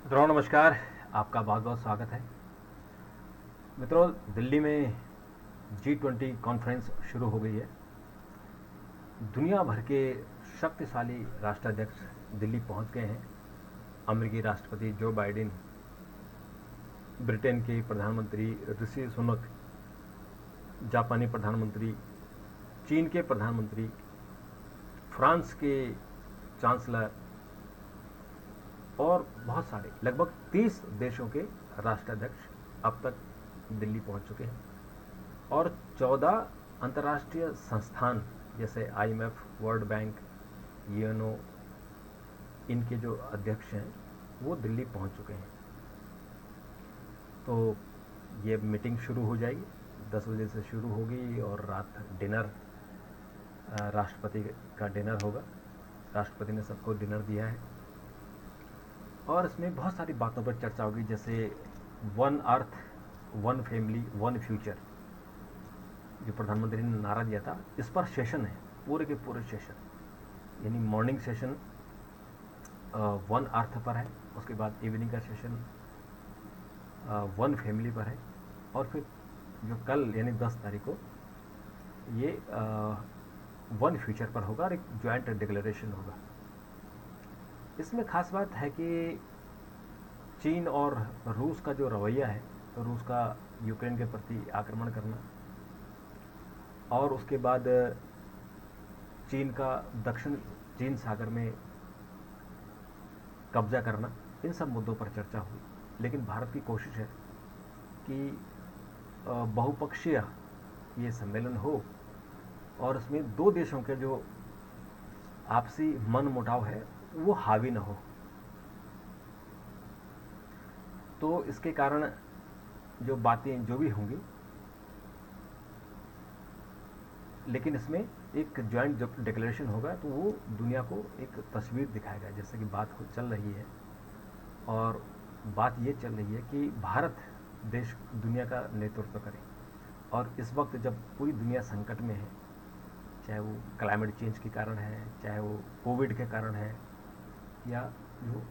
मित्रों नमस्कार। आपका बहुत बहुत स्वागत है। मित्रों, दिल्ली में G20 कॉन्फ्रेंस शुरू हो गई है। दुनिया भर के शक्तिशाली राष्ट्राध्यक्ष दिल्ली पहुंच गए हैं। अमेरिकी राष्ट्रपति जो बाइडेन, ब्रिटेन के प्रधानमंत्री ऋषि सुनक, जापानी प्रधानमंत्री, चीन के प्रधानमंत्री, फ्रांस के चांसलर और बहुत सारे लगभग 30 देशों के राष्ट्राध्यक्ष अब तक दिल्ली पहुंच चुके हैं। और 14 अंतर्राष्ट्रीय संस्थान जैसे IMF, वर्ल्ड बैंक, यूएनओ, इनके जो अध्यक्ष हैं वो दिल्ली पहुंच चुके हैं। तो ये मीटिंग शुरू हो जाएगी, 10 बजे से शुरू होगी और रात डिनर, राष्ट्रपति का डिनर होगा। राष्ट्रपति ने सबको डिनर दिया है और इसमें बहुत सारी बातों पर चर्चा होगी, जैसे one earth, one family, one future, जो प्रधानमंत्री ने नारा दिया था, इस पर सेशन है, पूरे के पूरे सेशन। यानी मॉर्निंग सेशन वन अर्थ पर है, उसके बाद इवनिंग का सेशन वन फैमिली पर है, और फिर जो कल यानी 10 तारीख को ये वन फ्यूचर पर होगा और एक ज्वाइंट डिक्लेरेशन होगा। इसमें खास बात है कि चीन और रूस का जो रवैया है, तो रूस का यूक्रेन के प्रति आक्रमण करना और उसके बाद चीन का दक्षिण चीन सागर में कब्जा करना, इन सब मुद्दों पर चर्चा हुई। लेकिन भारत की कोशिश है कि बहुपक्षीय ये सम्मेलन हो और इसमें दो देशों के जो आपसी मन मुटाव है वो हावी न हो। तो इसके कारण जो बातें जो भी होंगी, लेकिन इसमें एक ज्वाइंट डिक्लेरेशन होगा तो वो दुनिया को एक तस्वीर दिखाएगा, जैसे कि बात चल रही है। और बात ये चल रही है कि भारत देश दुनिया का नेतृत्व करे, और इस वक्त जब पूरी दुनिया संकट में है, चाहे वो क्लाइमेट चेंज के कारण है, चाहे वो कोविड के कारण है, या जो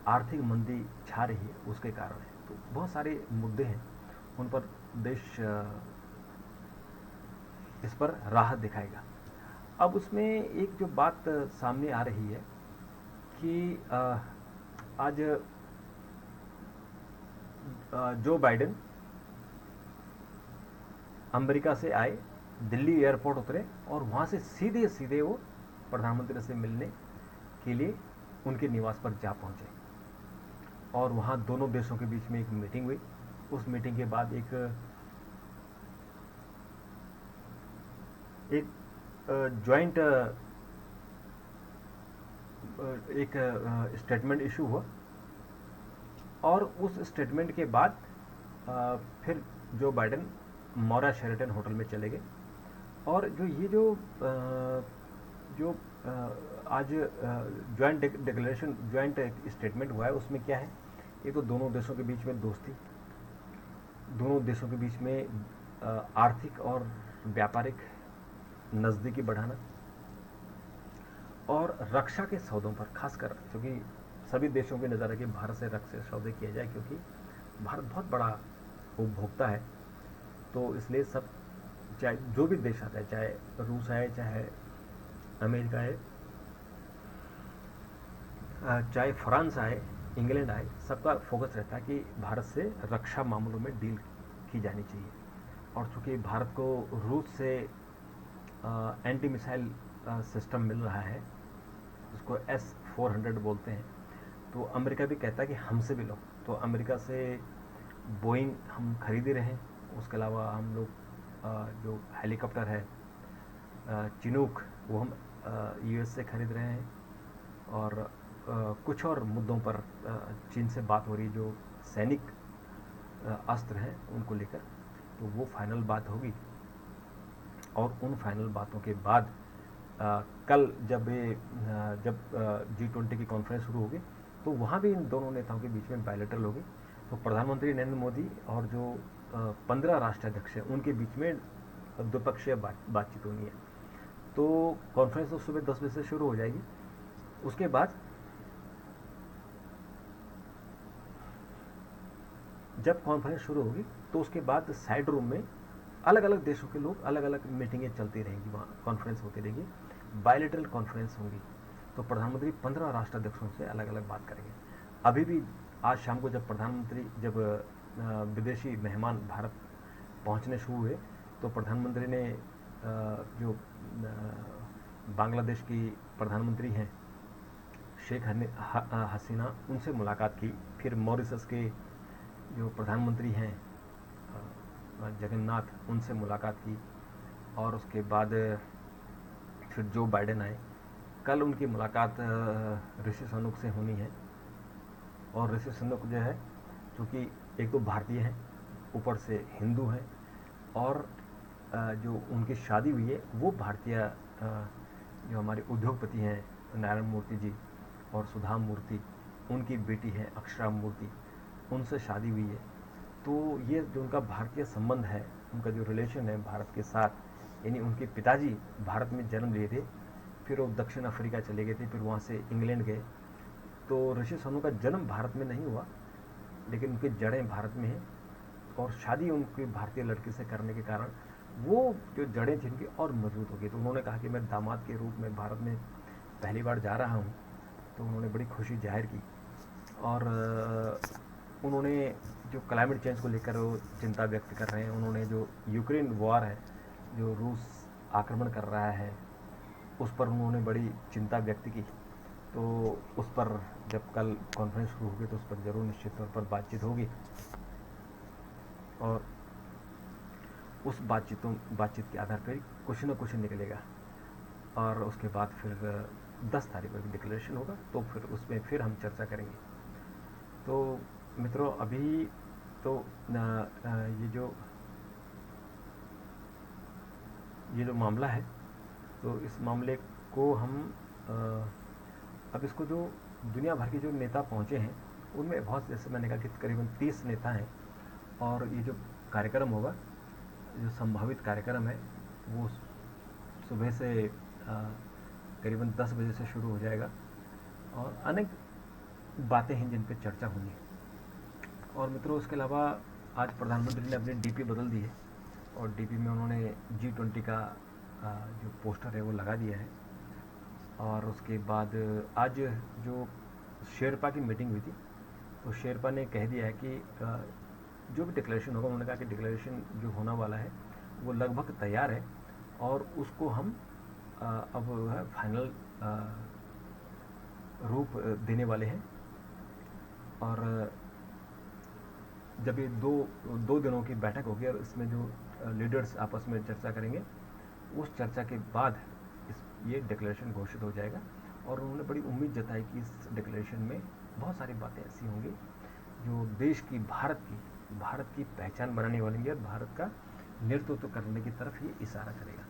आर्थिक मंदी छा रही है उसके कारण है, तो बहुत सारे मुद्दे हैं, उन पर देश इस पर राहत दिखाएगा। अब उसमें एक जो बात सामने आ रही है कि आज जो बाइडेन अमेरिका से आए, दिल्ली एयरपोर्ट उतरे और वहाँ से सीधे सीधे वो प्रधानमंत्री से मिलने के लिए उनके निवास पर जा पहुँचे। और वहाँ दोनों देशों के बीच में एक मीटिंग हुई। उस मीटिंग के बाद एक ज्वाइंट एक स्टेटमेंट इशू हुआ, और उस स्टेटमेंट के बाद फिर जो बाइडेन मौरा शेरेटन होटल में चले गए। और जो ये जो आज ज्वाइंट डिक्लेरेशन, ज्वाइंट स्टेटमेंट हुआ है, उसमें क्या है, ये तो दोनों देशों के बीच में दोस्ती, दोनों देशों के बीच में आर्थिक और व्यापारिक नज़दीकी बढ़ाना, और रक्षा के सौदों पर खासकर, क्योंकि सभी देशों की नज़र है कि भारत से रक्षा सौदे किए जाए, क्योंकि भारत बहुत बड़ा उपभोक्ता है। तो इसलिए सब, चाहे जो भी देश आता है, चाहे रूस आए, चाहे अमेरिका आए, चाहे फ्रांस आए, इंग्लैंड आए, सबका फोकस रहता है कि भारत से रक्षा मामलों में डील की जानी चाहिए। और चूँकि भारत को रूस से एंटी मिसाइल सिस्टम मिल रहा है, उसको S-400 बोलते हैं, तो अमेरिका भी कहता है कि हमसे भी लो। तो अमेरिका से बोइंग हम खरीद ही रहे हैं, उसके अलावा हम लोग जो हेलीकॉप्टर है चिनूक, वो हम US से खरीद रहे हैं। और कुछ और मुद्दों पर चीन से बात हो रही, जो सैनिक अस्त्र हैं उनको लेकर, तो वो फाइनल बात होगी। और उन फाइनल बातों के बाद कल जब G20 की कॉन्फ्रेंस शुरू होगी, तो वहाँ भी इन दोनों नेताओं के बीच में बायलैटरल होगी। तो प्रधानमंत्री नरेंद्र मोदी और जो 15 राष्ट्राध्यक्ष हैं उनके बीच में द्विपक्षीय बातचीत होनी है। तो कॉन्फ्रेंस तो सुबह 10 बजे से शुरू हो जाएगी। उसके बाद जब कॉन्फ्रेंस शुरू होगी तो उसके बाद साइड रूम में अलग अलग देशों के लोग अलग अलग मीटिंगें चलती रहेंगी, वहाँ कॉन्फ्रेंस होती रहेगी, बायलेटरल कॉन्फ्रेंस होंगी। तो प्रधानमंत्री 15 राष्ट्राध्यक्षों से अलग अलग बात करेंगे। अभी भी आज शाम को जब प्रधानमंत्री जब विदेशी मेहमान भारत पहुंचने शुरू हुए तो प्रधानमंत्री ने जो बांग्लादेश की प्रधानमंत्री हैं शेख हसीना, उनसे मुलाकात की। फिर मॉरिशस के जो प्रधानमंत्री हैं जगन्नाथ, उनसे मुलाकात की। और उसके बाद फिर जो बाइडेन आए। कल उनकी मुलाकात ऋषि सुनक से होनी है। और ऋषि सुनक जो है, चूँकि एक तो भारतीय हैं, ऊपर से हिंदू हैं, और जो उनकी शादी हुई है वो भारतीय जो हमारे उद्योगपति हैं नारायण मूर्ति जी और सुधा मूर्ति, उनकी बेटी है अक्षरा मूर्ति, उनसे शादी हुई है। तो ये जो उनका भारतीय संबंध है, उनका जो रिलेशन है भारत के साथ, यानी उनके पिताजी भारत में जन्म लिए थे, फिर वो दक्षिण अफ्रीका चले गए थे, फिर वहाँ से इंग्लैंड गए। तो ऋषि सुनक का जन्म भारत में नहीं हुआ, लेकिन उनकी जड़ें भारत में हैं, और शादी उनकी भारतीय लड़की से करने के कारण वो जो जड़ें थी उनकी और मजबूत हो गई। तो उन्होंने कहा कि मैं दामाद के रूप में भारत में पहली बार जा रहा हूँ, तो उन्होंने बड़ी खुशी जाहिर की। और उन्होंने जो क्लाइमेट चेंज को लेकर वो चिंता व्यक्त कर रहे हैं, उन्होंने जो यूक्रेन वॉर है, जो रूस आक्रमण कर रहा है, उस पर उन्होंने बड़ी चिंता व्यक्त की। तो उस पर जब कल कॉन्फ्रेंस शुरू होगी तो उस पर ज़रूर निश्चित तौर पर बातचीत होगी, और उस बातचीत के आधार पर कुछ न कुछ निकलेगा। और उसके बाद फिर 10 तारीख को डिक्लेरेशन होगा, तो फिर उसमें फिर हम चर्चा करेंगे। तो मित्रों, अभी तो ये जो मामला है, तो इस मामले को हम अब इसको जो दुनिया भर के जो नेता पहुँचे हैं उनमें बहुत, जैसे मैंने कहा कि करीबन 30 नेता हैं। और ये जो कार्यक्रम होगा, जो संभावित कार्यक्रम है, वो सुबह से करीबन 10 बजे से शुरू हो जाएगा, और अनेक बातें हैं जिन पर चर्चा होनी है। और मित्रों, उसके अलावा आज प्रधानमंत्री ने अपनी डीपी बदल दी है, और डीपी में उन्होंने G20 का जो पोस्टर है वो लगा दिया है। और उसके बाद आज जो शेरपा की मीटिंग हुई थी, तो शेरपा ने कह दिया है कि जो भी डिक्लेरेशन होगा, उन्होंने कहा कि डिक्लेरेशन जो होने वाला है वो लगभग तैयार है, और उसको हम अब फाइनल रूप देने वाले हैं। और जब ये दो दिनों की बैठक होगी और इसमें जो लीडर्स आपस में चर्चा करेंगे, उस चर्चा के बाद ये डिक्लेरेशन घोषित हो जाएगा। और उन्होंने बड़ी उम्मीद जताई कि इस डिक्लेरेशन में बहुत सारी बातें ऐसी होंगी जो देश की, भारत की पहचान बनाने वाली है, भारत का नेतृत्व करने की तरफ ही इशारा करेगा।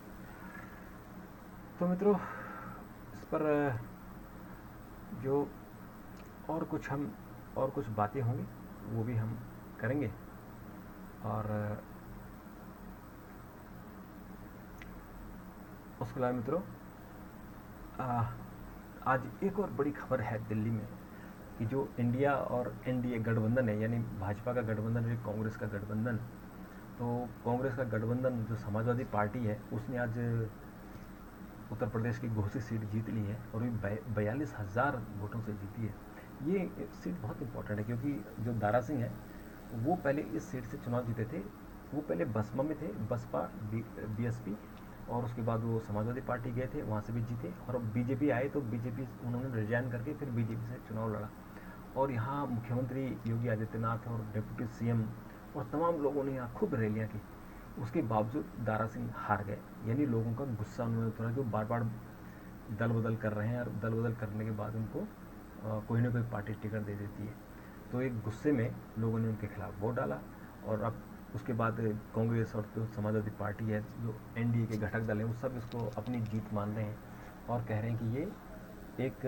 तो मित्रों, इस पर जो और कुछ बातें होंगी वो भी हम करेंगे। और उसके अलावा मित्रों, आज एक और बड़ी खबर है दिल्ली में कि जो इंडिया और एनडीए गठबंधन है, यानी भाजपा का गठबंधन और कांग्रेस का गठबंधन, तो कांग्रेस का गठबंधन जो समाजवादी पार्टी है, उसने आज उत्तर प्रदेश की घोषित सीट जीत ली है, और ये 42,000 वोटों से जीती है। ये सीट बहुत इंपॉर्टेंट है, क्योंकि जो दारा सिंह है वो पहले इस सीट से चुनाव जीते थे। वो पहले बसपा में थे, बसपा बीएसपी, और उसके बाद वो समाजवादी पार्टी गए थे, वहाँ से भी जीते। और बीजेपी आए तो बीजेपी उन्होंने रिजाइन करके फिर बीजेपी से चुनाव लड़ा, और यहाँ मुख्यमंत्री योगी आदित्यनाथ और डिप्टी सीएम और तमाम लोगों ने यहाँ खूब रैलियाँ की। उसके बावजूद दारा सिंह हार गए, यानी लोगों का गुस्सा उन्होंने उतरा कि वो बार बार दल बदल कर रहे हैं, और दल बदल करने के बाद उनको कोई ना कोई पार्टी टिकट दे देती है। तो एक गुस्से में लोगों ने उनके खिलाफ वोट डाला, और अब उसके बाद कांग्रेस और जो समाजवादी पार्टी है, जो एनडीए के घटक दल हैं, वो सब इसको अपनी जीत मान रहे हैं, और कह रहे हैं कि ये एक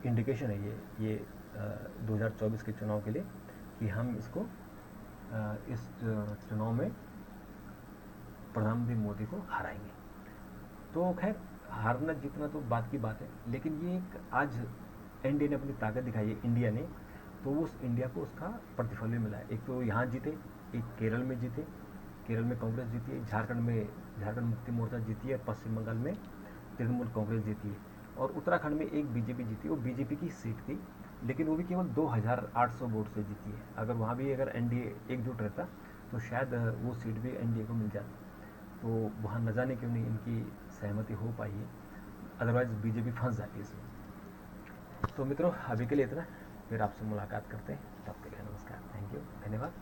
इंडिकेशन है ये 2024 के चुनाव के लिए, कि हम इसको इस चुनाव में प्रधानमंत्री मोदी को हराएंगे। तो खैर, हारना जीतना तो बात की बात है, लेकिन ये एक आज एनडीए ने अपनी ताकत दिखाई है, इंडिया ने, तो उस इंडिया को उसका प्रतिफल भी मिला है। एक तो यहाँ जीते, एक केरल में जीते, केरल में कांग्रेस जीती है, झारखंड मुक्ति मोर्चा जीती है, पश्चिम बंगाल में तृणमूल कांग्रेस जीती है, और उत्तराखंड में एक बीजेपी जीती है। वो बीजेपी की सीट थी, लेकिन वो भी केवल 2800 वोट से जीती है। अगर वहाँ भी अगर एनडीए एकजुट रहता तो शायद वो सीट भी एनडीए को मिल जाती। तो वहाँ न जाने क्यों नहीं इनकी सहमति हो पाई है, अदरवाइज़ बीजेपी फंस जाती है इसमें। तो मित्रों, अभी के लिए इतना, फिर आपसे मुलाकात करते हैं। तब तक के लिए नमस्कार, थैंक यू, धन्यवाद।